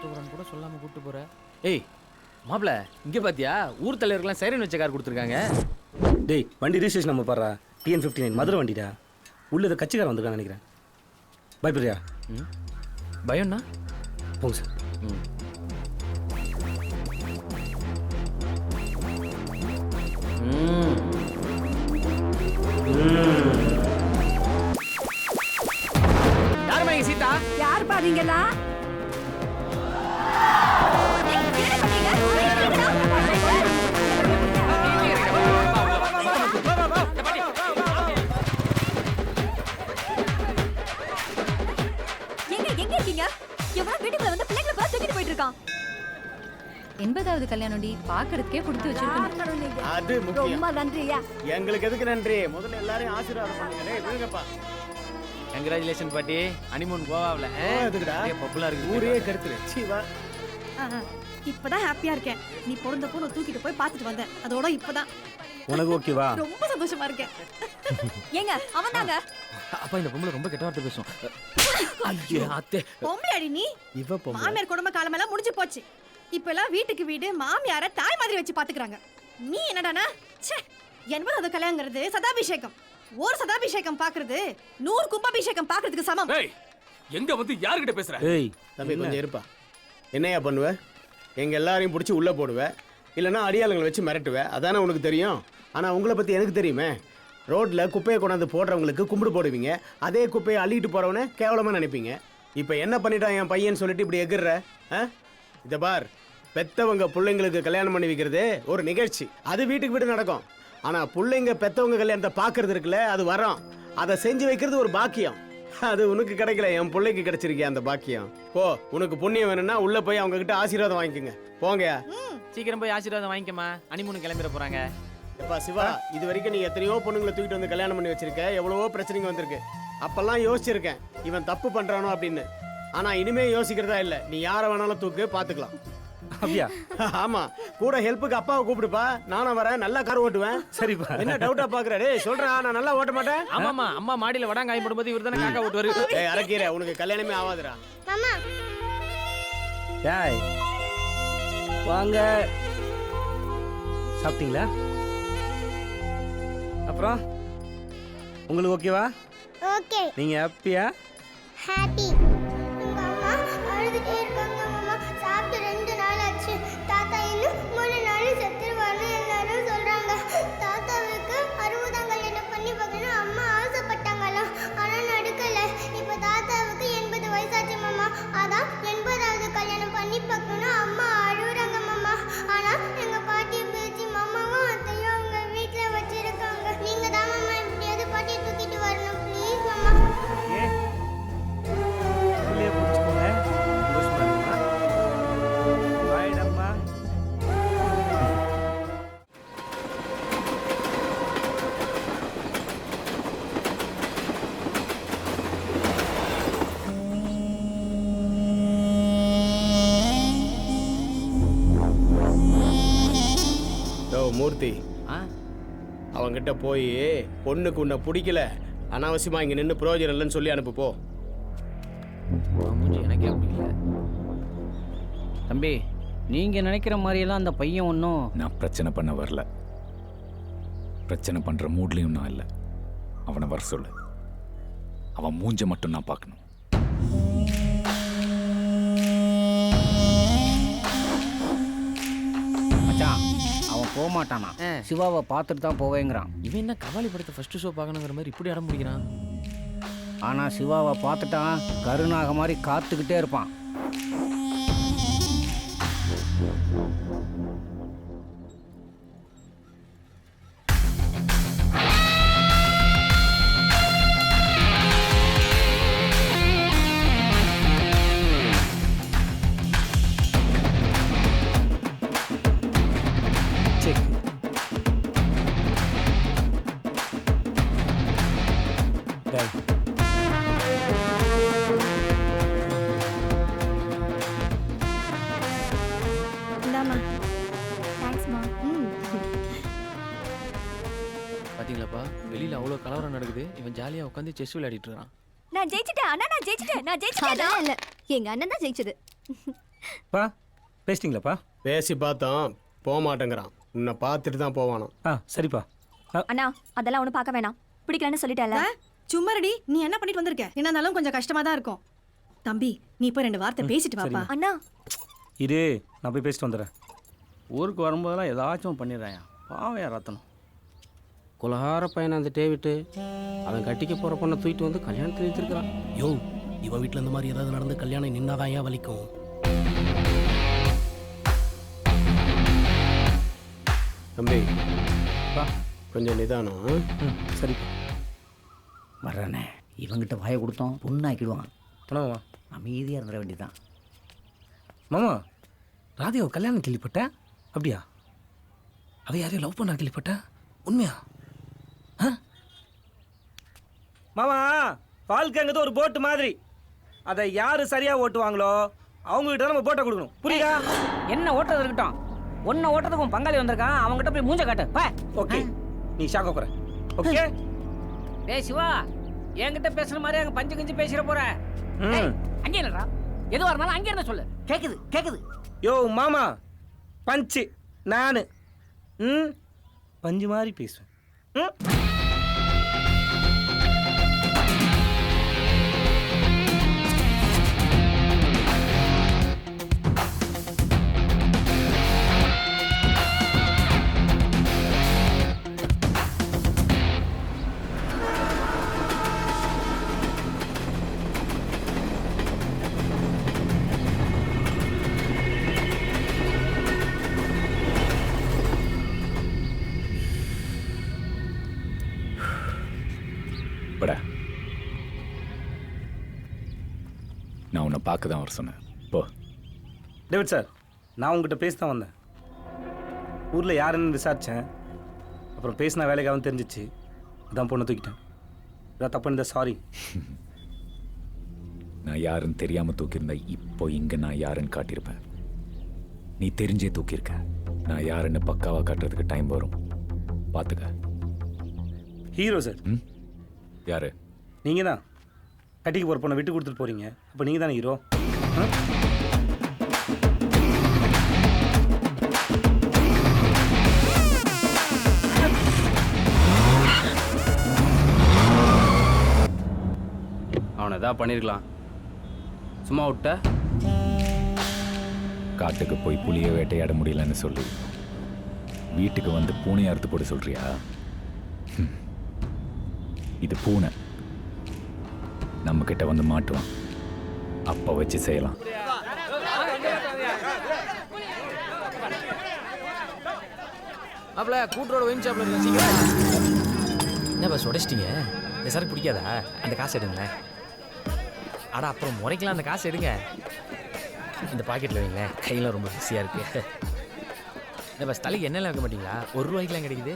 கூட்டு போறேன்னு கூட சொல்லாம கூட்டு போற. ஏய் மாப்ள, இங்க பாத்தியா ஊர் தலைவருக்குலாம் சைரன் வச்ச கார் கொடுத்துருக்காங்க. டேய் வண்டி ரிஜிஸ்ட்ரேஷன் நம்ம பாடுறா TN59 மதுரை வண்டிடா. உள்ள இதை கட்சிக்காரன் வந்திருக்கான்னு நினைக்கிறேன். பயப்படுறியா? பயம்னா போங்க சார். யாருமா இங்க சீதா? யார் பாத்தீங்களா? எண்பதாவது கல்யாணம்டி பாக்குறதுக்கே கொடுத்து வச்சிருக்கணும். அது முக்கியம். ரொம்ப நன்றியா. எங்களுக்கு எதுக்கு நன்றி? முதல்ல எல்லாரையும் ஆசீர்வாதம் பண்ணுங்க. டேய் விடுங்கப்பா. கங்க்ராச்சுலேஷன் பாட்டி. ஹனிமூன் கோவாவுல எதுக்குடா? பாப்புலரா இருக்கு. ஊரே கருத்துரு. சீ வா. இப்பதான் ஹாப்பியா இருக்கேன். நீ பிறந்தப்போ நான் தூக்கிட்டு போய் பார்த்துட்டு வந்தேன். அதோட இப்பதான் உனக்கு ஓகேவா? ரொம்ப சந்தோஷமா இருக்கேன். ஏங்க அவன் தாங்க. அப்பா இந்த பொம்பளை ரொம்ப கெட்ட வார்த்தை பேசும். ஐயோ அத்தை. பொம்பளையாடி நீ? இவ பொம்பளை. மாமியார் குடும்ப காலமெல்லாம் முடிஞ்சு போச்சு. இப்ப எல்லாம் வீட்டுக்கு வீடு மாமியார தாய் மாதிரி வச்சு பாத்துக்கறாங்க. நீ என்னடானா? ச்சே. 80வது கல்யாணங்கிறது சதாபிஷேகம். ஒரு சதாபிஷேகம் பாக்குறது 100 கும்பாபிஷேகம் பாக்குறதுக்கு சமம். ஏய் எங்க வந்து யார்கிட்ட பேசுற? ஏய் தம்பி கொஞ்சம் இருப்பா. என்னையா பண்ணுவ? எங்க எல்லாரையும் பிடிச்சி உள்ள போடுவ, இல்லைன்னா அடியாளுங்களை வச்சு மிரட்டுவ. அதானே உனக்கு தெரியும். ஆனா உங்களை பத்தி எனக்கு தெரியுமே. ரோட்ல குப்பையை கொண்டாந்து போடுறவங்களுக்கு கும்பிடு போடுவீங்க, அதே குப்பையை அள்ளிட்டு போறவனை கேவலமா நினைப்பீங்க. இப்ப என்ன பண்ணிட்டான் என் பையன் சொல்லிட்டு இப்படி எகிர்ற? இதை பார், பெத்தவங்க பிள்ளைங்களுக்கு கல்யாணம் பண்ணி வைக்கிறது ஒரு நிகழ்ச்சி. அது வீட்டுக்கு வீடு நடக்கும். ஆனா பிள்ளைங்க பெத்தவங்க கல்யாணத்தை பாக்குறது இருக்குல்ல, அது வரோம். அதை செஞ்சு வைக்கிறது ஒரு பாக்கியம். அது உனக்கு கிடைக்கல, என் பிள்ளைக்கு கிடைச்சிருக்கியா அந்த பாக்கியம். போ, உனக்கு புண்ணியம் வேணும்னா உள்ள போய் அவங்க கிட்ட ஆசீர்வாதம் வாங்கிக்கோங்க. போங்க. சீக்கிரம் போய் ஆசீர்வாதம் வாங்கிக்கமா. ஹனிமூன் கிளம்பிட போறாங்க. எப்பா சிவா, இது வரைக்கும் நீ எத்தனையோ பொண்ணுங்களை தூக்கிட்டு வந்து கல்யாணம் பண்ணி வச்சிருக்க, எவ்வளவோ பிரச்சனைங்க வந்திருக்கு. அப்பெல்லாம் யோசிச்சிருக்கேன் இவன் தப்பு பண்றானோ அப்படின்னு. ஆனா இனிமே யோசிக்கிறதா இல்ல. நீ யாரை வேணாலும் தூக்கு, பாத்துக்கலாம். அப்படியா? ஆமா, கூட ஹெல்ப்புக்கு அப்பாவை கூப்பிடுப்பா. நானும் வரேன், நல்லா கார் ஓட்டுவேன். சரிப்பா. என்ன டவுட்டா பாக்குற? டேய் சொல்றா, நான் நல்லா ஓட்ட மாட்டேன். ஆமாமா, அம்மா மாடியில வடாங்காய் போடும்போது இவர்தானே காக்கா ஓட்டுவாரு. ஏய் அரக்கீரை, உனக்கு கல்யாணமே ஆகாதுடா. மாமா டேய் வாங்க. சாப்பிட்டீங்களா? அப்புறம் உங்களுக்கு ஓகேவா? ஓகே. நீங்க ஹாப்பியா? ஹாப்பி. உங்க அம்மா அழுதுட்டே இருக்காங்க மாமா. சாப்பிட்டு 2 நாள் ஆச்சு. தாத்தா இன்னும் 3 நாள் செத்துருவான்னு எல்லாரும் சொல்றாங்க. தாத்தாவுக்கு 60ஆம் கல்யாணம் பண்ணி பார்க்கணும் அம்மா ஆசைப்பட்டாங்களாம். ஆனா நடக்கல. இப்ப தாத்தாவுக்கு 80 வயசாச்சு மாமா. அதான் 80வது கல்யாணம் பண்ணி பார்க்கணும் அம்மா அழுகுறாங்க மாமா. ஆனா எங்க பாட்டி பேச்சு மாமாவும் அத்தையும் அவங்க வீட்டுல வச்சிருக்காங்க. நீங்க தான் மாமா எப்படியாவது பாட்டியை தூக்கிட்டு வரணும் ப்ளீஸ் மாமா. உள்ளே பிடிச்சிக்கோங்க. சந்தோஷமா இருக்குமா? பாய்டம்மா. மூர்த்தி, அவங்கிட்ட போய் பொண்ணுக்கு உன்னை பிடிக்கல, அனாவசியமா இங்க நின்று பிரயோஜனம் இல்லைன்னு சொல்லி அனுப்பு போ. எனக்கே பிடிக்கல. தம்பி, நீங்க நினைக்கிற மாதிரியெல்லாம் அந்த பையன் ஒன்றும். நான் பிரச்சனை பண்ண வரல, பிரச்சனை பண்ற மூட்லயும் நான் இல்லை. அவனை வர சொல்லு, அவன் மூஞ்ச மட்டும் நான் பார்க்கணும். மச்சான், அவன் போக மாட்டானா? சிவாவை பார்த்துட்டு தான் போவேங்கிறான். இவன் என்ன கபாலி படத்தை ஃபர்ஸ்ட் ஷோ பார்க்கணுங்கிற மாதிரி இப்படி இடம் பிடிக்கிறான். ஆனா சிவாவை பார்த்துட்டான் கருணாக மாதிரி காத்துக்கிட்டே இருப்பான். இந்தாமா. தேங்க்ஸ்மா. பாத்தீங்களாப்பா, வெளியில அவ்வளவு கலவரம் நடக்குது. இவன் ஜாலியா உட்காந்து செஸ் விளையாடிட்டு இருக்கான். நான் ஜெயிச்சிட்டேன் அண்ணா, நான் ஜெயிச்சிட்டேன். அதான் இல்ல, எங்க அண்ணன் தான் ஜெயிச்சது. பா பேசிட்டீங்களாப்பா? பேசி பார்த்தோம், போக மாட்டேங்கிறான். உன்னை பார்த்துட்டு தான் போவானோ. சரிப்பா. அண்ணா அதெல்லாம் ஒன்றும் பார்க்க வேணாம், பிடிக்கலன்னு சொல்லிட்டேன்ல. சும்மாடி, நீ என்ன பண்ணிட்டு வந்திருக்க? என்ன இருந்தாலும் கொஞ்சம் கஷ்டமா தான் இருக்கும். தம்பி, நீ போய் 2 வார்த்தை பேசிட்டு வாப்பா. அண்ணா இரு, நான் போய் பேசிட்டு வந்துடுறேன். ஊருக்கு வரும்போதெல்லாம் ஏதாச்சும் பண்ணிடுறாயா, பாவையா ரத்தனம். குலகார பையனை அந்த டேவிட்டு அவன் கட்டிக்க போகிற பொண்ணை தூக்கிட்டு வந்து கல்யாணத்தில் வச்சிருக்கிறான். யோ, இவன் வீட்டில் இந்த மாதிரி ஏதாவது நடந்து கல்யாணம் நின்னாதான் ஏன் வலிக்கும்? தம்பி கொஞ்சம் நிதானம். சரிப்பா. வர்றானே, இவங்கிட்ட வாயை கொடுத்தோம் பொண்ணாக்கிடுவான். மாமா அமைதியாக இருந்துட வேண்டியதான். மாமா, ராதிகாவை கல்யாணம் கேள்விப்பட்ட? அப்படியா? அவ யாரையும் லவ் பண்ணா கேள்விப்பட்ட? உண்மையா? மாமா, வாழ்க்கைங்கிறது ஒரு போட்டு மாதிரி. அதை யாரு சரியா ஓட்டுவாங்களோ அவங்க கிட்ட நம்ம போட்டை கொடுக்கணும். புரியுதா? என்ன ஓட்டுறது இருக்கட்டும், ஒன்ன ஓட்டுறதுக்கும் பங்காளி வந்திருக்கான், அவங்ககிட்ட போய் மூஞ்ச காட்டு. ஓகே, நீ ஷாக்க போற. ஓகே. டேய் சிவா, என்கிட்ட பேசுற மாதிரி அங்க பஞ்சு கிஞ்சு பேசிட போற. அங்கே இல்லடா, எதுவா இருந்தாலும் அங்கே இருந்தா சொல்லு. கேக்குது கேக்குது. யோ மாமா, பஞ்சு நானு பஞ்சு மாதிரி பேசுவேன். நான் உன்னை பார்க்க தான் வர சொன்னேன். போ. டேவிட் சார், நான் உங்ககிட்ட பேச தான் வந்தேன். ஊரில் யாருன்னு விசாரித்தேன். அப்புறம் பேசினா வேலைக்காகவும் தெரிஞ்சிச்சு. அதான் பொண்ணை தூக்கிட்டேன். இதான் தப்பு இந்த சாரி. நான் யாருன்னு தெரியாமல் தூக்கியிருந்தேன். இப்போ இங்கே நான் யாருன்னு காட்டியிருப்பேன். நீ தெரிஞ்சே தூக்கியிருக்க. நான் யாருன்னு பக்காவாக காட்டுறதுக்கு டைம் வரும். பார்த்துக்க. Hero sir. யாரு? நீங்கள் தான். கட்டிக்கு போகிற பொண்ணை விட்டு கொடுத்துட்டு போகிறீங்க. அப்போ நீங்கள் தானே ஹீரோ. அவனை எதாவது பண்ணியிருக்கலாம். சும்மா விட்ட. காட்டுக்கு போய் புளியை வேட்டையாட முடியலன்னு சொல்லி வீட்டுக்கு வந்து பூனையை அறுத்து போட சொல்றியா? இது பூனை நம்ம கிட்ட வந்து மாட்டுவான். அப்ப வச்சு செய்யலாம். மாப்பிள்ள, கூட்டரோட ஒயின் ஷாப்ல இருக்க சீக்கிரம். என்ன பஸ் உடைச்சிட்டீங்க? இந்த சரக்கு பிடிக்காதா? அந்த காசு எடுங்களேன். அடா, அப்புறம் முறைக்கலாம். அந்த காசு எடுங்க. இந்த பாக்கெட்டில் வைங்களேன். கையெல்லாம் ரொம்ப பிஸியாக இருக்கு. இந்த பஸ் தலைக்கு எண்ணெய்லாம் வைக்க மாட்டீங்களா? ₹1 கிடைக்குது.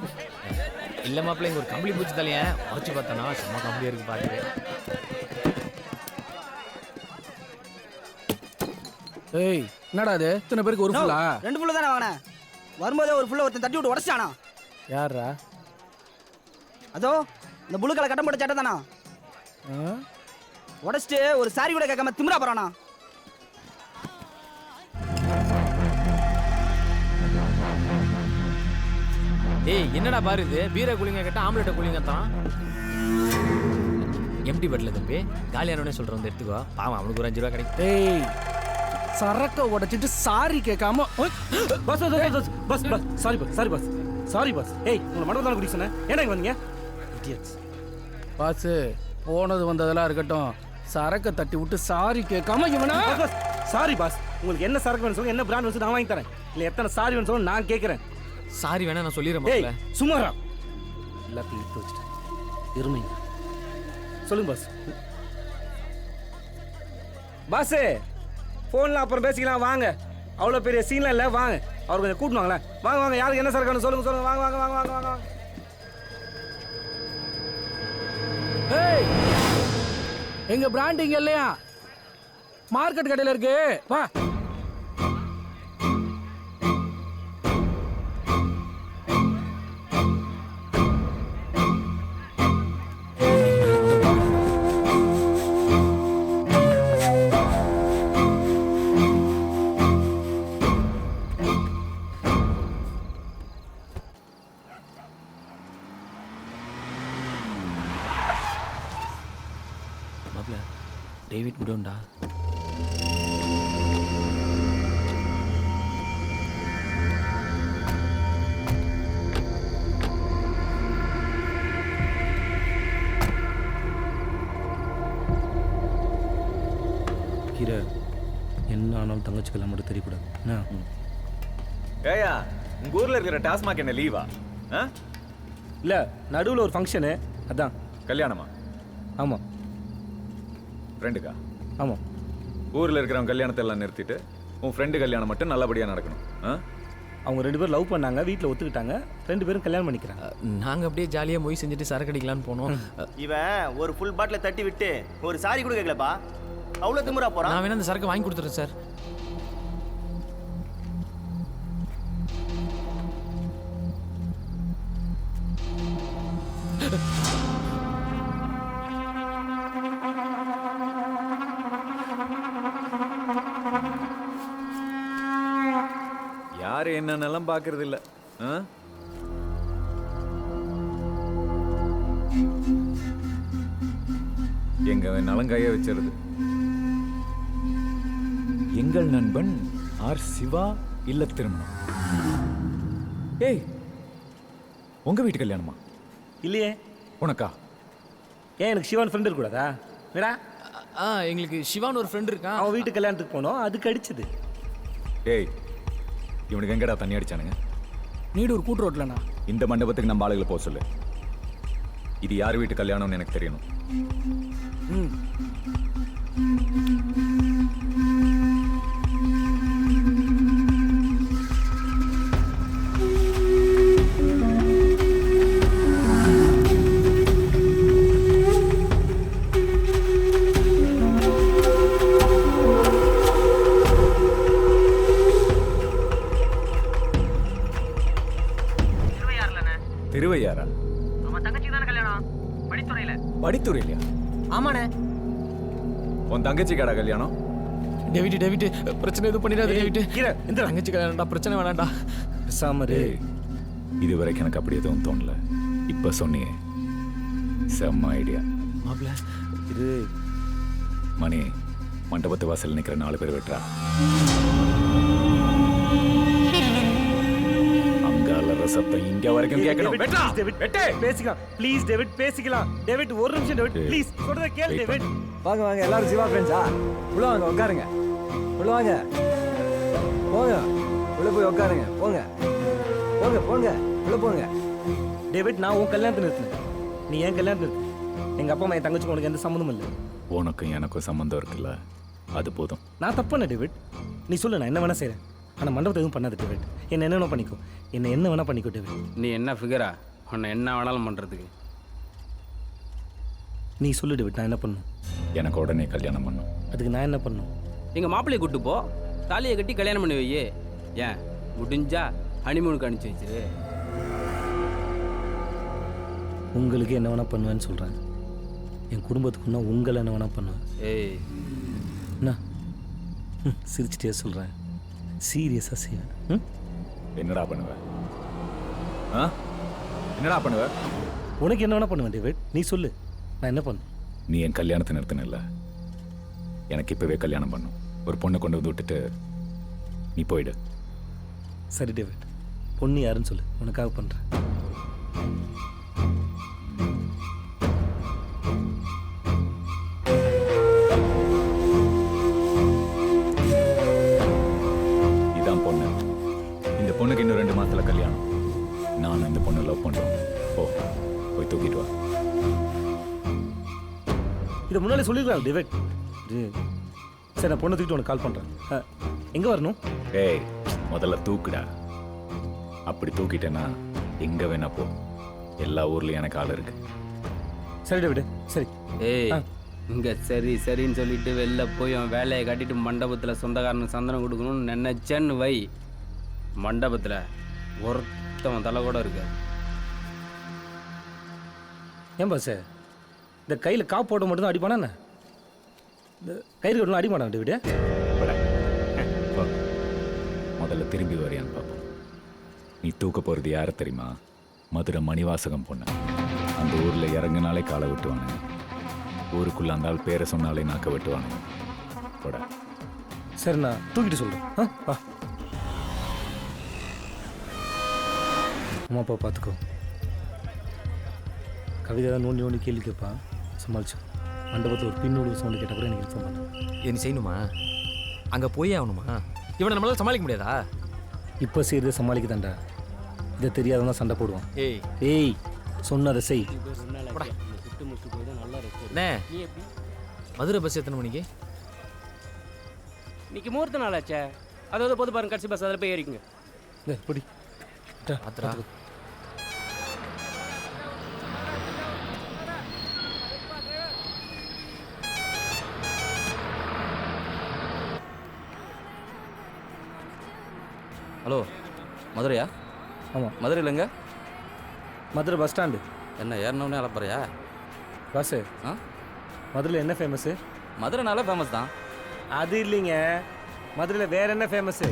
இல்லை மாப்பிள்ள, இங்கே ஒரு கம்பளி பூச்சி தலையை உடச்சி பார்த்தோன்னா சும்மா கம்பளியாக இருக்குது பார்க்குறேன். ஏய், என்னடா அது? இத்தனை பேருக்கு ஒரு ஃபுல்லா? 2 ஃபுல்லு தானே வாங்கினேன். வரும்போதே ஒரு ஃபுல்லை ஒருத்தன் தட்டி விட்டு உடச்சிட்டானா. யாரா? அதோ இந்த புளு கலர் கட்டம் போட்ட சட்டை தானா. உடச்சிட்டு ஒரு சாரி கூட கேட்காம திமிரா போறானா. ஏய், என்னடா பாரு இது? பீரை குளிங்க கேட்டால் ஆம்லெட்டை குளிங்க தான். எம்டி பெட்டில் தம்பி, காலியானோடனே சொல்கிறேன், வந்து எடுத்துக்கோ. பாவம், அவனுக்கு ஒரு ₹5 கிடைக்கும். ஏய், சரக்க உடைச்சிட்டு சாரி கேட்காம. Bus bus bus bus sorry bus sorry bus sorry bus. ஏய், உங்களை மண்டபம் தானே குடி சொன்னேன். ஏன்னா இங்கே வந்தீங்க? பாஸ், போனது வந்ததெல்லாம் இருக்கட்டும். சரக்கை தட்டி விட்டு சாரி கேட்காம இவனா? சாரி பாஸ், உங்களுக்கு என்ன சரக்கு வேணும் சொல்லுங்க, என்ன பிராண்ட் வேணும் நான் வாங்கி தரேன். இல்லை எத்தனை சாரி வேணும் சொல்லுங்க, நான் கேட்குறேன். சாரி வேணா நான் சொல்லிடுறேன். ஏய், சும்மாரா எல்லாத்தையும் எடுத்து வச்சுட்டேன். இருமைங்க. சொல்லுங்க பாஸ். பாஸு, ஃபோனில் அப்புறம் பேசிக்கலாம் வாங்க. அவ்வளோ பெரிய சீன்லாம் இல்லை, வாங்க. அவர் கொஞ்சம் கூட்டினாங்களேன். வாங்க வாங்க, யாருக்கு என்ன சரக்கு வேணும் சொல்லுங்க சொல்லுங்க. வாங்க வாங்க வாங்க வாங்க வாங்க. ஏய், எங்க பிராண்ட் இங்க இல்லையா? மார்க்கெட் கடையில் இருக்கு, வா. டேவிட் விடுண்டா. கீரை என்ன ஆனாலும் தங்கச்சிக்கெல்லாம் மட்டும் தெரியக்கூடாது என்ன? ஏயா உங்க ஊர்ல இருக்கிற டாஸ்மாக் என்ன லீவா? இல்லை நடுவில் ஒரு ஃபங்க்ஷனு அதான். கல்யாணமா? ஆமாம் ஃப்ரெண்டுக்கா? ஆமாம். ஊர்ல இருக்கிறவங்க கல்யாணத்தை எல்லாம் நிறுத்திட்டு உன் ஃப்ரெண்டு கல்யாணம் மட்டும் நல்லபடியா நடக்கணும். அவங்க 2 பேரும் லவ் பண்ணாங்க, வீட்டில் ஒத்துக்கிட்டாங்க, 2 பேரும் கல்யாணம் பண்ணிக்கிறாங்க. நாங்கள் அப்படியே ஜாலியாக மொய் செஞ்சுட்டு சரக்கு அடிக்கலான்னு போனோம். இவன் ஒரு ஃபுல் பாட்டில் தட்டி விட்டு ஒரு சாரி கூட கேட்கலப்பா. அவ்வளோ திமுறா போறான். நான் வேணா அந்த சரக்கு வாங்கி கொடுத்துறேன் சார். யாரு என்னன்னெல்லாம் பாக்குறது இல்ல. எங்க நலங்காய வச்சிருது. எங்கள் நண்பன் ஆர் சிவா இல்ல திருமணம். ஏய் உங்க வீட்டு கல்யாணமா? இல்லையே. உனக்கா? ஏன் எனக்கு சிவான் ஃப்ரெண்டு இருக்கக்கூடாதா? வேடா எங்களுக்கு சிவான் ஒரு ஃப்ரெண்டு இருக்கான். அவன் வீட்டு கல்யாணத்துக்கு போனோம், அதுக்கு அடிச்சது. ஏய் இவனுக்கு எங்கடா தண்ணி அடிச்சானுங்க? நீடூர் கூட்டு ரோட்லண்ணா. இந்த மண்டபத்துக்கு நம்ம ஆளுகளை போக சொல்லு. இது யார் வீட்டு கல்யாணம்னு எனக்கு தெரியணும். திருவையாரா? படித்துறையிலையா? ஆமாண்ணே. உன் தங்கச்சி கடா கல்யாணம்? டேவிட் பிரச்சனை எதுவும் பண்ணிடாது. டேவிட் கீரை இந்த தங்கச்சி கல்யாணம்டா, பிரச்சனை வேணாம்டா. சாமரு இது வரைக்கும் எனக்கு அப்படி எதுவும் தோணல. இப்ப சொன்னியே செம்ம ஐடியா. மாப்ள இது மணி மண்டபத்து வாசல் நிக்கிற 4 பேர் வெட்டுறா. அங்கால சத்தம் இங்க வரைக்கும் கேட்கணும். வெட்டா வெட்டே. பேசிக்கலாம் ப்ளீஸ் டேவிட், பேசிக்கலாம். டேவிட் ஒரு நிமிஷம் டேவிட் ப்ளீஸ் சொல்றத கேளு டேவிட். வாங்க வாங்க எல்லாரும் சிவா ஃப்ரெண்ட்ஸா? உள்ள வாங்க உட்காருங்க. உள்ள வாங்க போங்க. உள்ள போய் உட்காருங்க. போங்க போங்க போங்க உள்ள போங்க. டேவிட் நான் உன் கல்யாணத்தை நிறுத்தினேன், நீ ஏன் கல்யாணத்தை நிறுத்து? எங்க அப்பா அம்மா என் தங்கச்சிக்கு உனக்கு எந்த சம்மந்தமும் இல்லை. உனக்கும் எனக்கும் சம்மந்தம் இருக்குல்ல, அது போதும். நான் தப்பு பண்ண டேவிட், நீ சொல்லு நான் என்ன வேணா செய்கிறேன். ஆனால் மண்டபத்தை எதுவும் பண்ணாது டேவிட். என்ன வேணா பண்ணிக்கோ, என்ன வேணா பண்ணிக்கோ டேவிட். நீ என்ன ஃபிகரா உன்னை என்ன வேணாலும் பண்ணுறதுக்கு? நீ சொல்லு டேவிட், நான் என்ன பண்ணும்? எனக்கு உடனே கல்யாணம் பண்ணும். அதுக்கு நான் என்ன பண்ணும்? எங்கள் மாப்பிள்ளையை கூட்டு போ, தாலியை கட்டி கல்யாணம் பண்ணி வையே. ஏன் முடிஞ்சா ஹனிமூனுக்கு அனுப்பிச்சி வச்சிரு. உங்களுக்கு என்ன வேணா பண்ணுவேன்னு சொல்கிறேன். என் குடும்பத்துக்குன்னா உங்களை என்ன வேணா பண்ணுவேன். ஏய் என்ன சிரிச்சிட்டே சொல்கிறேன், சீரியஸாக செய்வேன். என்னடா பண்ணுவ? என்னடா பண்ணுவ? உனக்கு என்ன வேணா பண்ணுவேன் டேவிட், நீ சொல்லு நான் என்ன பண்ணும்? நீ என் கல்யாணத்தை நிறுத்தினில்ல, எனக்கு இப்பவே கல்யாணம் பண்ணும். ஒரு பொண்ணை கொண்டு வந்து விட்டுட்டு நீ போயிடு. சரி டேவிட், பொண்ணு யாருன்னு சொல்லு, உனக்காக பண்ணுறேன். இதான் பொண்ணு. இந்த பொண்ணுக்கு இன்னும் 2 மாசத்துல கல்யாணம். நானும் இந்த பொண்ணை லவ் பண்றோம். போய் தூக்கிட்டு வா. இதை முன்னாலே சொல்லிருக்கலாம் டேவிட். சரி நான் பொண்ணை தூக்கிட்டு உனக்கு கால் பண்ணுறேன். எங்கே வரணும்? ஏய் முதல்ல தூக்குடா. அப்படி தூக்கிட்டேன்னா எங்க வேணா போ, எல்லா ஊர்லயும் எனக்கு ஆள் இருக்கு. சரி டேவிட் சரி. ஏய் இங்கே சரி சரின்னு சொல்லிட்டு வெளில போய் அவன் வேலையை கட்டிட்டு மண்டபத்தில் சொந்தக்காரனுக்கு சந்தனம் கொடுக்கணும்னு நினைச்சேன்னு வை, மண்டபத்தில் ஒருத்தவன் தலை கூட இருக்காது. ஏன் பாஸ் இந்த கையில் காப்பு போட மட்டும் தான் அடிப்பானா என்ன? இந்த கயிறு கட்டணும் அடிமாட்டான் டேவிட். முதல்ல திரும்பி வரையான்னு பார்ப்போம். நீ தூக்க போகிறது யாரை தெரியுமா? மதுரை மணிவாசகம் பொண்ணு. அந்த ஊரில் இறங்குனாலே காலை விட்டுவானுங்க. ஊருக்குள்ள அந்த ஆள் பேரை சொன்னாலே நாக்க வெட்டுவானு. போடா. சரி நான் தூக்கிட்டு சொல்கிறேன். வா. அம்மா அப்பா பார்த்துக்கோ. கவிதை தான் நோண்டி நோண்டி கேள்வி கேட்பான், சமாளிச்சு. மண்டபத்தில் ஒரு பின்னோடு சவுண்டு கேட்டால் கூட எனக்கு இன்ஃபார்ம் பண்ணேன். என்ன செய்யணுமா? அங்கே போயே ஆகணுமா? இவனை நம்மளால சமாளிக்க முடியாதா? இப்போ செய்கிறத சமாளிக்க தாண்டா. இதை தெரியாதவங்க சண்டை போடுவான். ஏய் சொன்னதை செய். அண்ணே, மதுரை பஸ் எத்தனை மணிக்கு? இன்னைக்கு முகூர்த்த நாளாச்சே. அதாவது போது பாருங்க, கடைசி பஸ் அதில் போய் ஏறிக்குங்க. பிடி ஆத்திரா. ஹலோ, மதுரையா? ஆமாம். மதுரையில் எங்க? Madurai bus stand. என்ன ஏறினோடனே அலப்பறையா? பஸ்ஸு. மதுரையில் என்ன ஃபேமஸ்ஸு? மதுரைனாலே ஃபேமஸ் தான். அது இல்லைங்க, மதுரையில் வேற என்ன ஃபேமஸ்ஸு?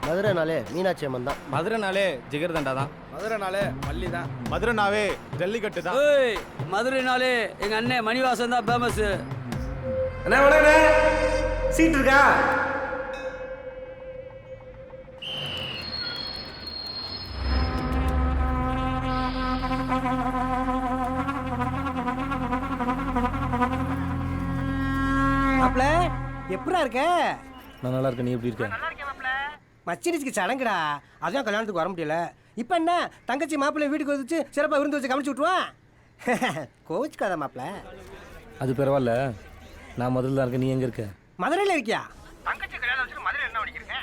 மதுரைனாலே மீனாட்சி அம்மன் தான். மதுரைனாலே ஜிகர் தண்டா தான். மதுரைனாலே மல்லி தான். மதுரைனாவே ஜல்லிக்கட்டு தான். ஏய், மதுரைனாலே எங்கள் அண்ணன் மணிவாசன் தான் ஃபேமஸ்ஸு. என்ன வளரே சீட் இருக்கா? மாப்ள எப்படா இருக்க? நான் நல்லா இருக்கேன். நீ எப்படி இருக்க? மச்சினிச்சுக்கு சடங்குடா, அதான் கல்யாணத்துக்கு வர முடியல. இப்போ என்ன தங்கச்சி மாப்பிள்ளை வீட்டுக்கு வந்துச்சு, சிறப்பாக விருந்து வச்சு கமிச்சு விட்டுருவான். கோச்சுக்காத மாப்ள. அது பரவாயில்ல, நான் மதுரையில் தான் இருக்கேன். நீ எங்கே இருக்க? மதுரையில் இருக்கியா? தங்கச்சி கல்யாணம் வச்சுட்டு மதுரை என்ன பண்ணிக்கிறீங்க?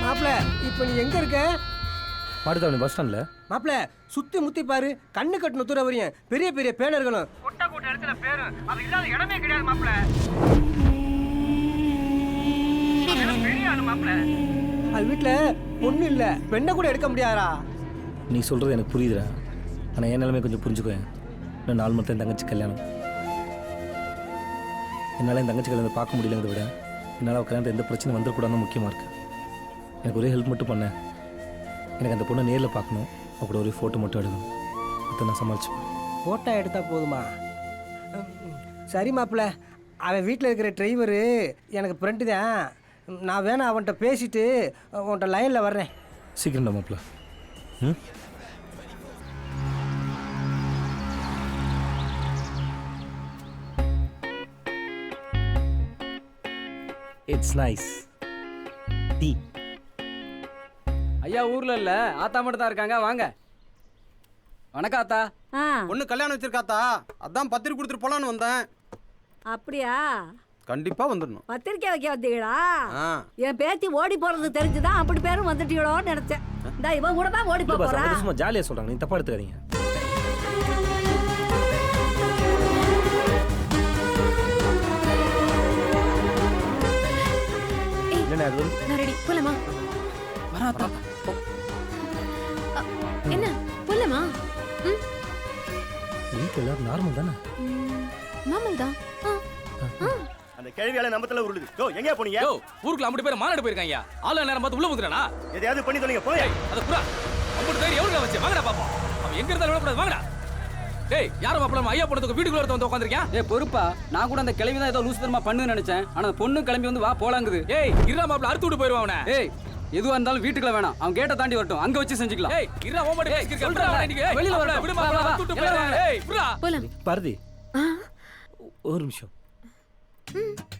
மாப்ள இப்போ நீ எங்க இருக்க? மாட்டுத்தாவணி பஸ் ஸ்டாண்டில். மாப்ள சுத்தி முத்தி பாரு, கண்ணு கட்டின தூர வரையும் பெரிய பெரிய பேனர்களும். கொட்டை கூட்ட இடத்துல பேரு அது இல்லாத இடமே கிடையாது மாப்பிள்ள. பெரிய ஆளு மாப்பிள்ள. அது வீட்டில் பொண்ணு இல்லை, பெண்ணை கூட எடுக்க முடியாதா? நீ சொல்கிறது எனக்கு புரியுதுடா, ஆனால் என் நிலைமை கொஞ்சம் புரிஞ்சுக்கோ. இன்னும் 4 மணி என் தங்கச்சி கல்யாணம். என்னால் என் தங்கச்சி கல்யாணத்தை பார்க்க முடியலங்கிறத விட என்னால் அவள் கல்யாணத்தை எந்த பிரச்சனை வந்துடக்கூடாதுன்னு முக்கியமாக இருக்குது. எனக்கு ஒரே ஹெல்ப் மட்டும் பண்ணேன். எனக்கு அந்த பொண்ணை நேரில் பார்க்கணும், அவ கூட ஒரே ஃபோட்டோ மட்டும் எடுக்கணும். அதை நான் சமாளிச்சுப்பேன். ஃபோட்டோ எடுத்தால் போதுமா? சரி மாப்பிள்ள, அவன் வீட்டில் இருக்கிற டிரைவரு எனக்கு ஃப்ரெண்டு தான். நான் வேணா அவன்கிட்ட பேசிட்டு உன்கிட்ட லைனில் வர்றேன். சீக்கிரம்டா மாப்பிள்ள. It's nice. டீ. ஐயா ஊர்ல இல்ல, ஆத்தா மட்டும் தான் இருக்காங்க. வாங்க. வணக்கம் ஆத்தா. பொண்ணு கல்யாணம் வச்சிருக்காத்தா, அதான் பத்திரிக்கை கொடுத்துட்டு போலான்னு வந்தேன். அப்படியா? கண்டிப்பா வந்துடணும். பத்திரிக்கை வைக்க வந்தீங்களா? என் பேத்தி ஓடி போறது தெரிஞ்சுதான் அப்படி பேரும் வந்துட்டீங்களோன்னு நினைச்சேன். இந்த இவன் கூட தான் ஓடி போறா. சும்மா ஜாலியாக சொல்றாங்க, நீ தப்பா எடுத்துக்காதீங்க. என்ன அது? நான் ரெடி. போலாமா? வராதா? என்ன போலாமா? வீட்டில் எல்லாரும் நார்மல் தானே? நார்மல் தான். அந்த கேள்வியால நம்பத்துல உருளுது. யோ எங்க போனீங்க? யோ ஊருக்குள்ள அம்பட்டு பேர் மாநாடு போயிருக்காங்க. ஆள நேரம் பார்த்து உள்ள வந்துறானா? எதையாவது பண்ணி தொலைங்க போய். அத புறா. அம்பட்டு பேர் எவனுக்கு வச்சு வாங்கடா பாப்போம். அவன் எங்க இருந்தாலும் விட கூடாது. வாங்கடா. டேய் யார மாப்ள ஐயா போனதுக்கு வீட்டுக்குள்ள வந்து உட்கார்ந்திருக்கேன். ஏய் பொறுப்பா, நான் கூட அந்த கிளவி தான் ஏதோ லூஸ் தரமா பண்ணுன்னு நினைச்சேன். ஆனா பொண்ணு கிளம்பி வந்து வா போலாங்குது. ஏய் இருடா மாப்ள, அறுத்து விட்டு போயிடுவான் அவனை. ஏய் எதுவா இருந்தாலும் வீட்டுக்குள்ள வேணாம், அவன் கேட்ட தாண்டி வரட்டும், அங்க வச்சு செஞ்சுக்கலாம். ஏய் இருடா ஓமடி பேசிக்கிறேன். நீங்க வெளியில வர விடு மாப்ள, அறுத்து விட்டு போயிடுவாங்க. ஏய் புறா. போலாம். பாரதி ஒரு நிமிஷம்.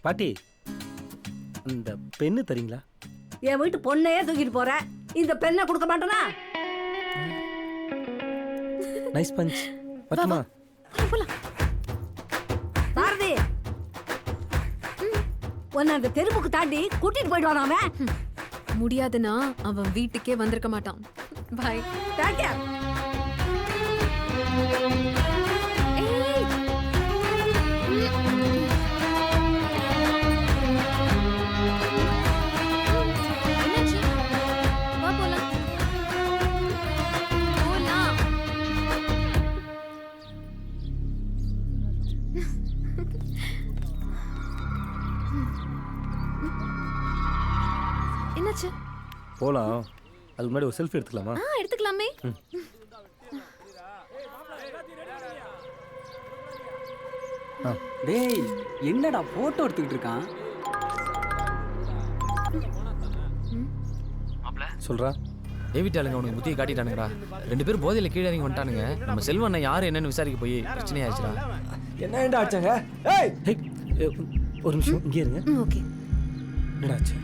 பாட்டி அந்த பெண்ணு தரீங்களா? என் வீட்டு பொண்ணையே தூக்கிட்டு போற, இந்த பெண்ணை கொடுக்க மாட்டேனா? Nice punch. பட்டுமா? பாரதி, உன்னை அந்த தெருவுக்கு தாண்டி கூட்டிட்டு போயிடுவான் அவன். முடியாதுன்னா அவன் வீட்டுக்கே வந்திருக்க மாட்டான். பாய். டாக்கா. என்னாச்சு? போகலாம். அதுக்கு முன்னாடி ஒரு செல்ஃபி எடுத்துக்கலாமா? எடுத்துக்கலாமே. டேய் என்னடா போட்டோ எடுத்துக்கிட்டு இருக்கான்? சொல்றா. டேவிட் ஆளுங்க அவனுக்கு புத்தியை காட்டிட்டானுங்கடா. 2 பேரும் போதையில் கீழே இறங்கி வந்துட்டானுங்க. நம்ம செல்வண்ணன் யார் என்னன்னு விசாரிக்க போய் பிரச்சனை ஆயிடுச்சுடா. என்ன ஆச்சாங்க? ஏய் ஒரு நிமிஷம் இங்கே இருங்க. ஓகே. என்னடா ஆச்சு?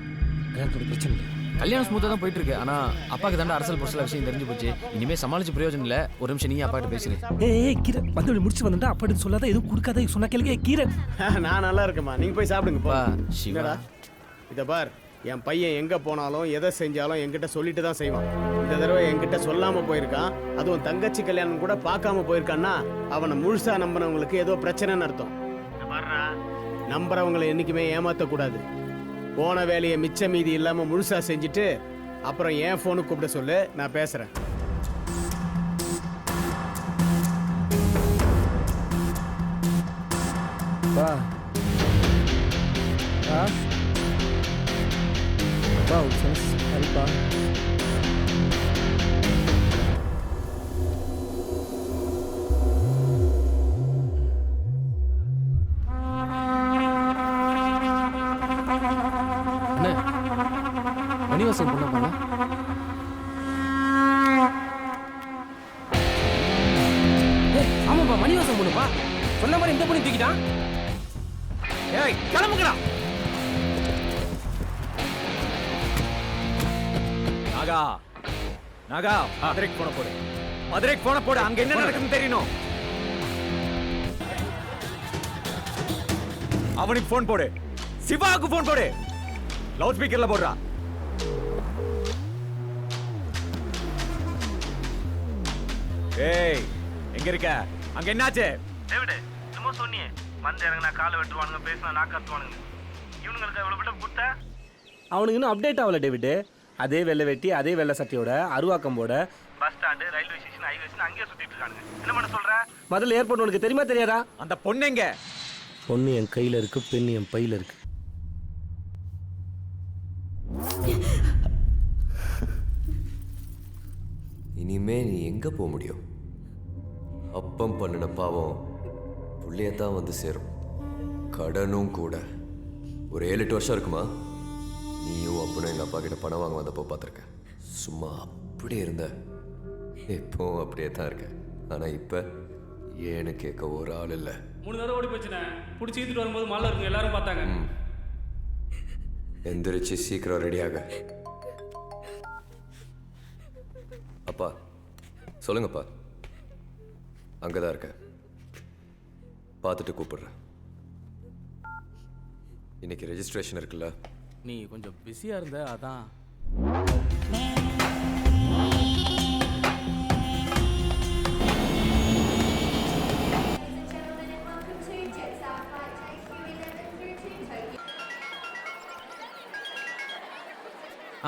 கல்யாணத்தோட பிரச்சனை இல்லை. கல்யாணம் ஸ்மூத்தாக தான் போயிட்டு இருக்கு. ஆனால் அப்பாவுக்கு தாண்டா அரசல் புரசல விஷயம் தெரிஞ்சு போச்சு. இனிமேல் சமாளிச்சு பிரயோஜனம் இல்லை. ஒரு நிமிஷம் நீ அப்பாட்ட பேசுறேன். ஏய் கீரை வந்து முடிச்சு வந்துட்டா அப்பாட்டு சொல்லாத, எதுவும் கொடுக்காத, சொன்னா கேளுங்க. கீரை நான் நல்லா இருக்கேம்மா, நீங்க போய் சாப்பிடுங்கப்பா. சிவா இதை பார், என் பையன் எங்க போனாலும் எதை செஞ்சாலும் என்கிட்ட சொல்லிட்டு தான் செய்வான். இந்த தடவை என்கிட்ட சொல்லாம போயிருக்கான். அதுவும் தங்கச்சி கல்யாணம் கூட பார்க்காம போயிருக்கான்னா அவனை முழுசா நம்பினவங்களுக்கு ஏதோ பிரச்சனைன்னு அர்த்தம். நம்புறவங்களை என்னைக்குமே ஏமாத்தக்கூடாது. போன வேலையை மிச்ச மீதி இல்லாம முழுசா செஞ்சுட்டு அப்புறம் என் ஃபோனுக்கு கூப்பிட சொல்லு, நான் பேசுறேன். வா வா வா சரிப்பா. மணிவாசன் பொண்ணு பண்ணா ஆமாப்பா, மணிவாசன் பொண்ணுப்பா. சொன்ன மாதிரி இந்த பொண்ணு தூக்கிட்டான். ஏய் கிளம்புங்கடா. நாகா நாகா, மதுரைக்கு போன போடு. மதுரைக்கு போன போடு. அங்க என்ன நடக்குதுன்னு தெரியணும். அவனுக்கு போன் போடு. சிவாவுக்கு போன் போடு. லவுட் ஸ்பீக்கர்ல போடுறா. ஏய் எங்க இருக்க? அங்க என்னாச்சு? டேவிட், என்னமோ சொன்னியே, வந்து இறங்கினா காலை வெட்டுவானுங்க, பேசினா நாக்கு அறுத்துவானுங்க. இவனுங்களுக்கு எவ்வளவு விட்டு கொடுத்த? அவனுக்கு இன்னும் அப்டேட் ஆகல டேவிட். அதே வெள்ளை வெட்டி, அதே வெள்ளை சட்டையோட, அருவாக்கம்போட பஸ் ஸ்டாண்டு, ரயில்வே ஸ்டேஷன், ஹைவேஸ்னு அங்கேயே சுத்திட்டு இருக்கானுங்க. என்ன பண்ண சொல்ற? முதல்ல ஏர்போர்ட் உனக்கு தெரியுமா தெரியாதா? அந்த பொண்ணு எங்க? பொண்ணு என் கையில இருக்கு, பெண் என் பையில இருக்கு. இனிமே நீ எங்க போக முடியும்? அப்பம் பண்ணின பாவம் புள்ளையத்தான் வந்து சேரும். கடனும் கூட. ஒரு 7-8 வருஷம் இருக்குமா? நீயும் அப்பனும் எங்கள் அப்பா கிட்ட பணம் வாங்க வந்தப்போ பார்த்துருக்கேன். சும்மா அப்படியே இருந்த. இப்போவும் அப்படியே தான் இருக்க. ஆனால் இப்போ ஏன்னு கேட்க ஒரு ஆள் இல்லை. 3 தடவை ஓடி போச்சுண்ணே. பிடிச்சி இழுத்துட்டு வரும்போது மாலை இருக்குங்க, எல்லாரும் பார்த்தாங்க. எந்திரிச்சு சீக்கிரம் ரெடியாக. அப்பா சொல்லுங்கப்பா. அங்கே தான் இருக்க. பார்த்துட்டு கூப்பிடுறேன். இன்னைக்கு ரெஜிஸ்ட்ரேஷன் இருக்குல்ல? நீ கொஞ்சம் பிஸியாக இருந்த, அதான்.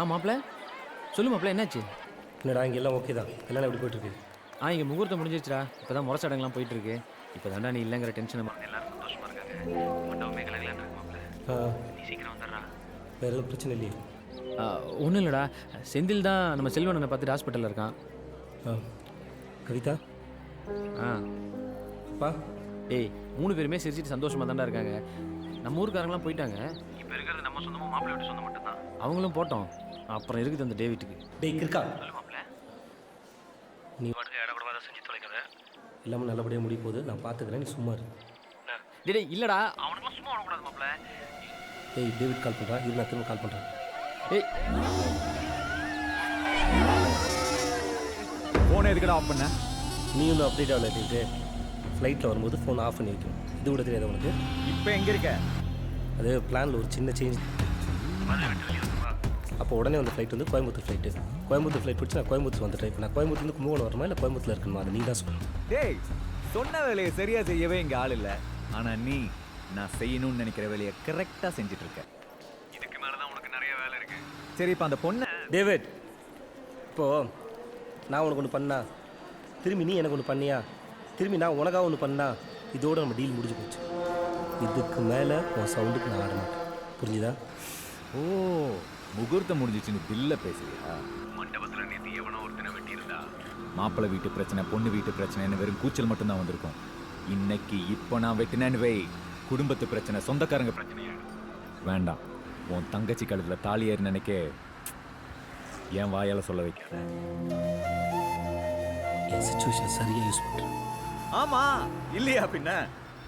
மாப்பிள்ள சொல்லு மாப்பிள்ள, என்னாச்சு? என்னடா இங்கே எல்லாம் ஓகே தான். கல்யாணம் எப்படி போயிட்டு இருக்கு? இங்கே முகூர்த்தம் முடிஞ்சிருச்சுடா. இப்போ தான் முறைச்சடங்கெல்லாம் போயிட்டு இருக்கு. இப்போ தாண்டா நீ இல்லைங்கிற டென்ஷன். எல்லாரும் சந்தோஷமா இருக்காங்க. மண்டபமே கலகலன்னு இருக்கு மாப்பிள்ள. நீ சீக்கிரம் வந்துடுறா. வேற எதுவும் பிரச்சனை இல்லையே? ஒன்றும் இல்லைடா. செந்தில் தான் நம்ம செல்வனை பார்த்துட்டு ஹாஸ்பிட்டலில் இருக்கான். கவிதா அப்பா ஏய் 3 பேருமே சிரிச்சிட்டு சந்தோஷமாக தாண்டா இருக்காங்க. நம்ம ஊருக்காரங்களாம் போயிட்டாங்க. இப்போ இருக்கிறது நம்ம சொந்தமும் மாப்பிள்ளை வீட்டு சொந்தம் மட்டும்தான். அவங்களும் போட்டோம். அப்புறம் இருக்குது அந்த டேவிட்டுக்கு. டேய் இருக்கா? சொல்லு மாப்பிள்ள. நீ வாட்டுக்கு இடம் கூட செஞ்சு தொலைக்காத. எல்லாமே நல்லபடியாக முடிய போகுது. நான் பார்த்துக்கிறேன், நீ சும்மா இரு. டேய் இல்லைடா, அவனுக்குலாம் சும்மா விடக்கூடாது மாப்பிள்ள. டேய் டேவிட் கால் பண்ணுறான். இது நான் திரும்ப கால் பண்ணுறேன். ஏய் ஃபோனை எதுக்கடா ஆஃப் பண்ண? நீ ஒன்றும் அப்டேட் ஆகல டேவிட். ஃப்ளைட்டில் வரும்போது ஃபோன் ஆஃப் பண்ணி வைக்கணும். இது கூட தெரியாது உனக்கு? இப்போ எங்கே இருக்க? அது பிளானில் ஒரு சின்ன சேஞ்ச். அப்போ உடனே வந்து ஃப்ளைட் வந்து கோயம்புத்தூர் ஃப்ளைட்டு. கோயம்புத்தூர் ஃப்ளைட் பிடிச்சி நான் கோயம்புத்தூர் வந்துட்டேன். இப்போ நான் கோயம்புத்தூர்லேருந்து கும்பகோணம் வரணுமா இல்லை கோயம்புத்தூரில் இருக்கணுமா? அதை நீ தான் சொல்லணும். டேய் சொன்ன வேலையை சரியா செய்யவே இங்கே ஆள் இல்லை. ஆனால் நீ நான் செய்யணும்னு நினைக்கிற வேலையை கரெக்டாக செஞ்சுட்டு இருக்க. இதுக்கு மேலே தான் உனக்கு நிறைய வேலை இருக்கு. சரி இப்போ அந்த பொண்ணை டேவிட், இப்போது நான் உனக்கு ஒன்று பண்ணா, திரும்பி நீ எனக்கு ஒன்று பண்ணியா, திரும்பி நான் உனக்காக ஒன்று பண்ணா, இதோடு நம்ம டீல் முடிஞ்சு போச்சு. இதுக்கு மேலே உன் சவுண்டுக்கு நான் ஆட மாட்டேன். புரிஞ்சுதா? ஓ முகூர்த்தம் முடிஞ்சிச்சுன்னு பில்ல பேசுறியா? மண்டபத்துல நேத்து எவனோ ஒருத்தனை வெட்டியிருந்தா. மாப்பிள்ளை வீட்டு பிரச்சனை, பொண்ணு வீட்டு பிரச்சனைன்னு வெறும் கூச்சல் மட்டும்தான் வந்திருக்கும். இன்னைக்கு இப்போ நான் வெட்டினேன்னு வை, குடும்பத்து பிரச்சனை, சொந்தக்காரங்க பிரச்சனை வேண்டாம். உன் தங்கச்சி கழுத்துல தாலி ஏறி நினைக்க என் வாயால சொல்ல வைக்க. என் சிச்சுவேஷன் சரியாக யூஸ் பண்ணுறேன். ஆமா இல்லையா பின்ன?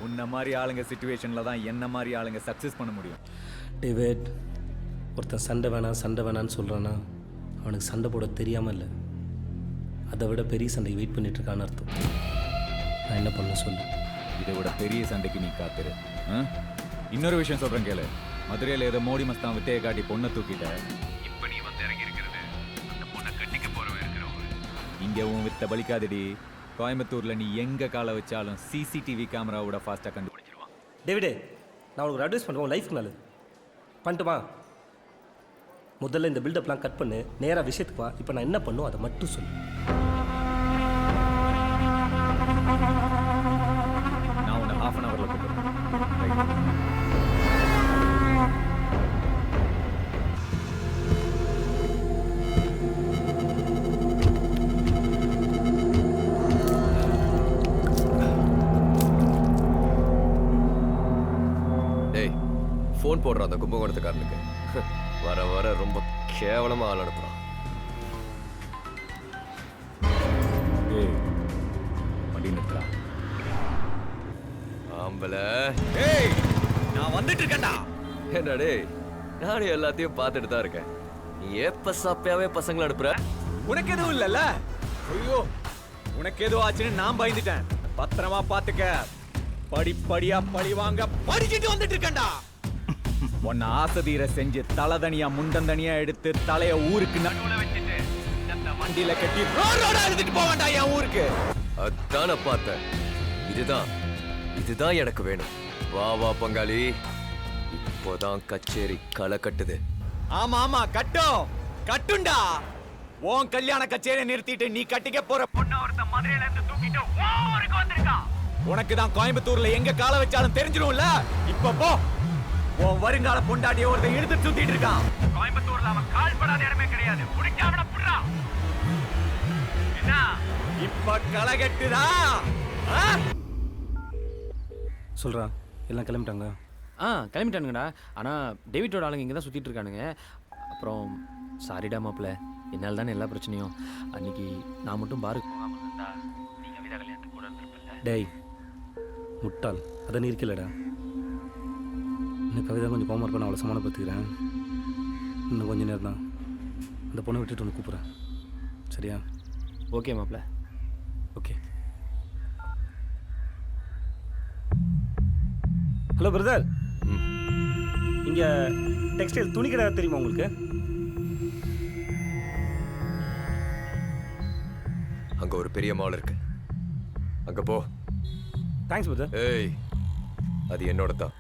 உன்ன மாதிரி ஆளுங்க சிச்சுவேஷன்ல தான் என்ன மாதிரி ஆளுங்க சக்சஸ் பண்ண முடியும். டேவிட், ஒருத்தன் சண்டை வேணான்னு சொல்கிறான்னா அவனுக்கு சண்டை போட தெரியாமல் இல்லை, அதை விட பெரிய சண்டைக்கு வெயிட் பண்ணிட்டு இருக்கான்னு அர்த்தம். நான் என்ன பண்ண சொல்லு. இதை விட பெரிய சண்டைக்கு நீ காத்துரு. இன்னொரு விஷயம் சொல்றேன் கேளு. மதுரையில் ஏதோ மோடி மஸ்தான் வித்தையை காட்டி பொண்ணை தூக்கிட்ட. இப்ப நீ வந்து இறங்கி இருக்கிறது அந்த பொண்ணை கட்டிக்க போறவன் இருக்கிறவங்க. இங்க உன் வித்த பலிக்காதடி. கோயம்புத்தூர்ல நீ எங்க காலை வச்சாலும் சிசிடிவி கேமராவோட ஃபாஸ்ட்டாக கண்டுபிடிச்சிருவான். டேவிடே, நான் உனக்கு ஒரு அட்வைஸ் பண்ணுறேன், லைஃப்க்கு நல்லது. பண்ணிட்டுமா? முதல்ல இந்த பில்டப்லாம் கட் பண்ணு, நேராக விஷயத்துக்கு வா. இப்போ நான் என்ன பண்ணும் அதை மட்டும் சொல்லு. நான் உன்னை ½ அன் ஹவரில் கூப்பிடுறேன். டேய், ஃபோன் போடுறான் அந்த கும்பகோணத்துக்காரனுக்கு. வர வர ரொம்ப கேவலமா ஆள் அனுப்புறான். ஏய், வண்டி நிறுத்துறா. ஆம்பள, ஏய், நான் வந்துட்டு இருக்கேன்டா. என்ன டேய், நானும் எல்லாத்தையும் பார்த்துட்டு தான் இருக்கேன். நீ எப்ப சப்பையாவே பசங்களை அனுப்புற? உனக்கு எதுவும் இல்லைல்ல? ஐயோ, உனக்கு எதுவும் ஆச்சுன்னு நான் பயந்துட்டேன். பத்திரமா பாத்துக்க. படிப்படியா பழி வாங்க படிச்சுட்டு வந்துட்டு இருக்கேன்டா. உன்னை ஆசதீர செஞ்சு தலதனியா முண்டந்தனியா எடுத்து தலைய ஊருக்கு நடுவுல வச்சுட்டு இந்த வண்டியில கட்டி ரோடா எடுத்துட்டு போக வேண்டாம் என் ஊருக்கு. அதான பார்த்தேன். இதுதான் எனக்கு வேணும். வா வா பங்காளி, இப்போதான் கச்சேரி களை கட்டுது. ஆமா கட்டுண்டா. உன் கல்யாண கச்சேரி நிறுத்திட்டு நீ கட்டிக்க போற பொண்ணு ஒருத்த மதுரையில இருந்து தூக்கிட்டு ஊருக்கு வந்திருக்கா. உனக்கு தான் கோயம்புத்தூர்ல எங்க கால வச்சாலும் தெரிஞ்சிடும்ல. இப்ப போ, உன் வருங்கால பொண்டாட்டிய ஒருத்த இழுத்து சுத்திட்டு இருக்கான். கோயம்புத்தூர்ல அவன் கால் படாத இடமே கிடையாது. புடிக்காம புடுறா. என்ன இப்ப களை கட்டுதா? சொல்கிறா, எல்லாம் கிளம்பிட்டாங்க. கிளம்பிட்டானுங்கடா. ஆனால் டேவிட்டோட ஆளுங்க இங்கே தான் சுற்றிட்டு இருக்கானுங்க. அப்புறம் சாரிடா மாப்பிள்ள, என்னால் தானே எல்லா பிரச்சனையும். அன்னைக்கு நான் மட்டும் பாருக்கு போகாமல் இருந்தா நீ கவிதா கல்யாணத்துக்கு கூட இருந்திருப்பில்ல. டேய் முட்டாள், அதை நீ இருக்கலடா. இன்னும் கவிதா கொஞ்சம் கோமா இருப்பேன், அவளை சமாளப்படுத்திக்கிறேன். இன்னும் கொஞ்சம் நேரம் தான். அந்த பொண்ணை விட்டுட்டு ஒன்று கூப்பிட்றேன், சரியா? ஓகே மாப்பிள்ள. ஓகே. ஹலோ பிரதர், இங்கே டெக்ஸ்டைல் துணி கடை தெரியுமா உங்களுக்கு? அங்க ஒரு பெரிய மால் இருக்கு, அங்க போ. Thanks brother. ஏய், அது என்னோட தான்.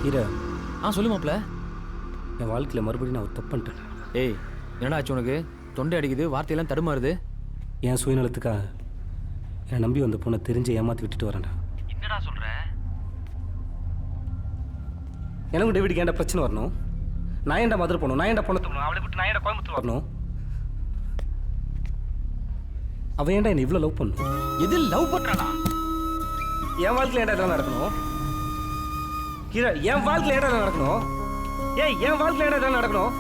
ஹீரா. சொல்லு மாப்பிள்ள. என் வாழ்க்கையில் மறுபடியும் நான் ஒரு தப்பு பண்ணிட்டேன். ஏய், என்னடா ஆச்சு உனக்கு? தொண்டை அடிக்குது, வார்த்தையெல்லாம் தடுமாறுது. என் சுயநலத்துக்காக என் நம்பி வந்த பொண்ணை தெரிஞ்சு ஏமாற்றி விட்டுட்டு வரேன்டா. என்னடா சொல்ற? எனக்கும் டேவிடுக்கு ஏன்டா பிரச்சனை வரணும்? நான் ஏன்டா மதுரை போகணும்? நான் ஏன்டா பொண்ணை தரணும்? அவளை விட்டு நான் ஏன்டா கோயம்புத்தூர் வரணும்? அவன் ஏன்டா என்னை இவ்வளோ லவ் பண்ணும்? எது லவ் பண்ணுறானா? என் வாழ்க்கையில் ஏன்டா இதெல்லாம் நடக்கணும்? ஹீரா, என் வாழ்க்கையில் ஏன்டா நடக்கணும்? ஏய், என் வாழ்க்கையில் ஏன்டா இதெல்லாம் நடக்கணும்?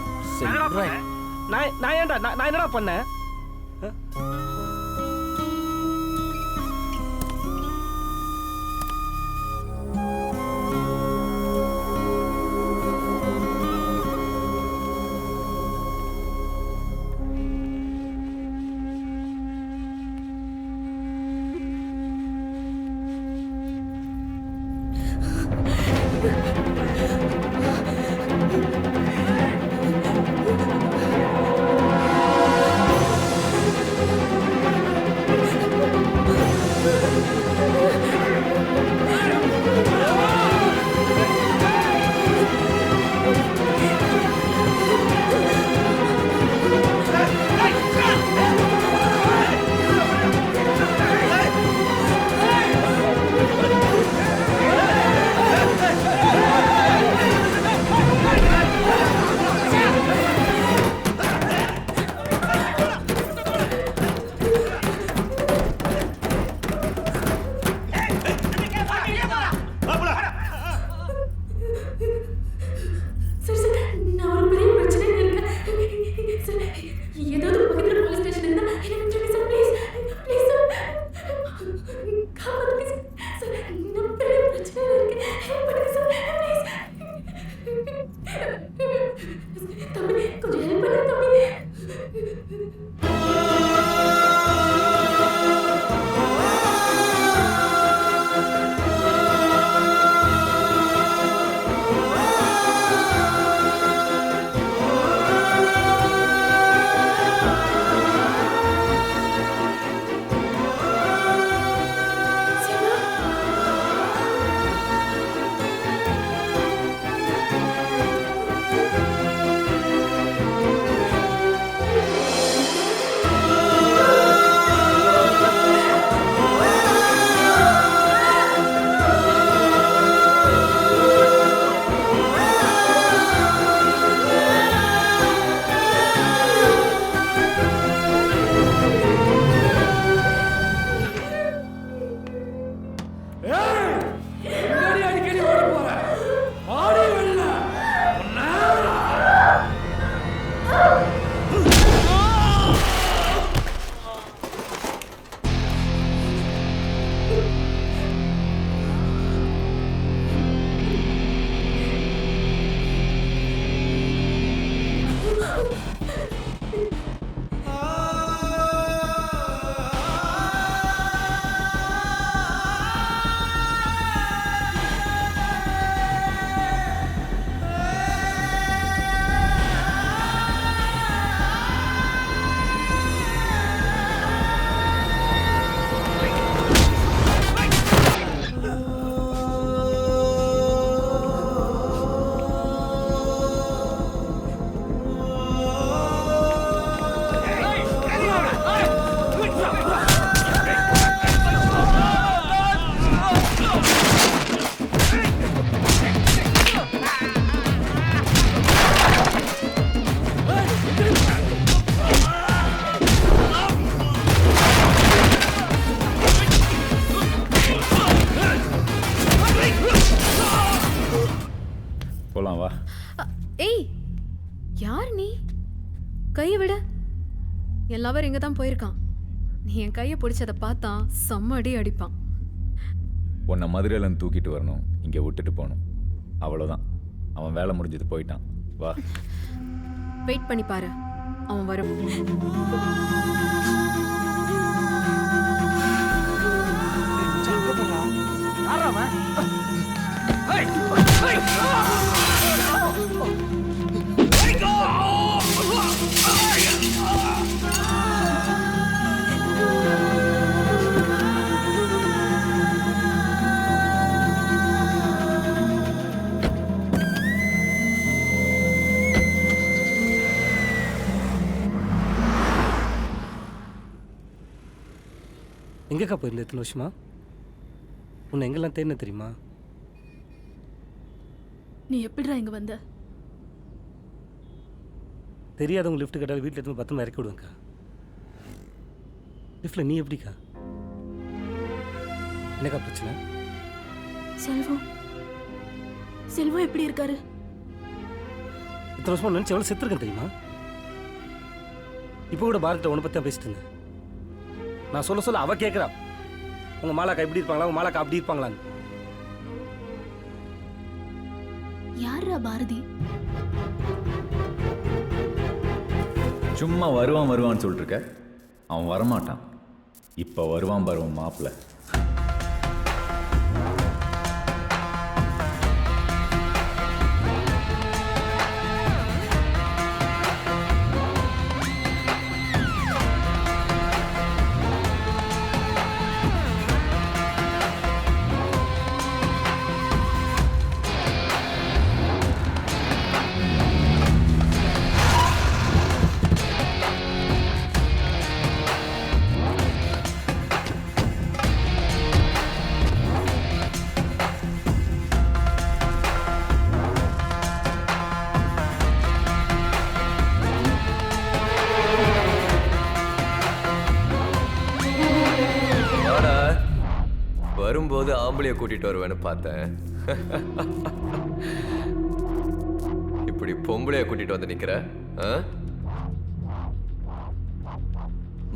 நான் ஏன்டா நான் என்னடா பண்ணேன்? தம்பி கொஞ்சம் ஹெல்ப் பண்ணு தம்பி. போலாம் வா. ஏய் யார் நீ? கையை விட. என் லவர் இங்க தான் போயிருக்கான். நீ என் கையை பிடிச்சதை பார்த்தா செம்ம அடி அடிப்பான். உன்னை மதுரையிலேருந்து தூக்கிட்டு வரணும், இங்கே விட்டுட்டு போகணும், அவ்வளோதான். அவன் வேலை முடிஞ்சது போயிட்டான். வா. வெயிட் பண்ணி பாரு, அவன் வரும். எங்கேக்கா போயிருந்த எத்தனை வருஷமா? உன்னை எங்கெல்லாம் தேடின தெரியுமா? நீ எப்படிடா இங்க வந்த? தெரியாதவங்க லிஃப்ட் கேட்டாலும் வீட்டில் எடுத்து பத்திரமா இறக்கி விடுவேங்க்கா. லிஃப்ட்டில் நீ எப்படிக்கா? என்னக்கா பிரச்சனை? செல்வம் செல்வம் எப்படி இருக்காரு? இத்தனை வருஷமா நினச்சி எவ்வளோ செத்துருக்கேன் தெரியுமா? இப்போ கூட பாரதிட்ட உன்னை பற்றி தான் பேசிட்டு இருந்தேன். நான் சொல்ல சொல்ல அவ கேட்குறா, உங்கள் மாலாக்கா இப்படி இருப்பாங்களா, உங்கள் மாலாக்கா அப்படி இருப்பாங்களான்னு. யாரா பாரதி? சும்மா வருவான் வருவான்னு சொல்லிட்டு இருக்க. அவன் வரமாட்டான். இப்போ வருவான் பருவம் மாப்பிள்ள. வரும்போது ஆம்பளைய கூட்டிட்டு வருவேன்னு பார்த்தேன். இப்படி பொம்பளைய கூட்டிட்டு வந்து நிக்கிற.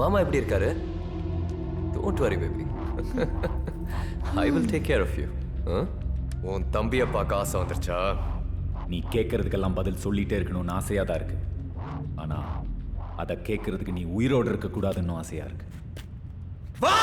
மாமா எப்படி இருக்காரு? Don't worry baby, I will take care of you. உன் தம்பியை பார்க்க ஆசை வந்துருச்சா? நீ கேட்கறதுக்கெல்லாம் பதில் சொல்லிட்டே இருக்கணும்னு ஆசையாக தான் இருக்கு. ஆனால் அதை கேட்கறதுக்கு நீ உயிரோடு இருக்கக்கூடாதுன்னு ஆசையாக இருக்கு. வா!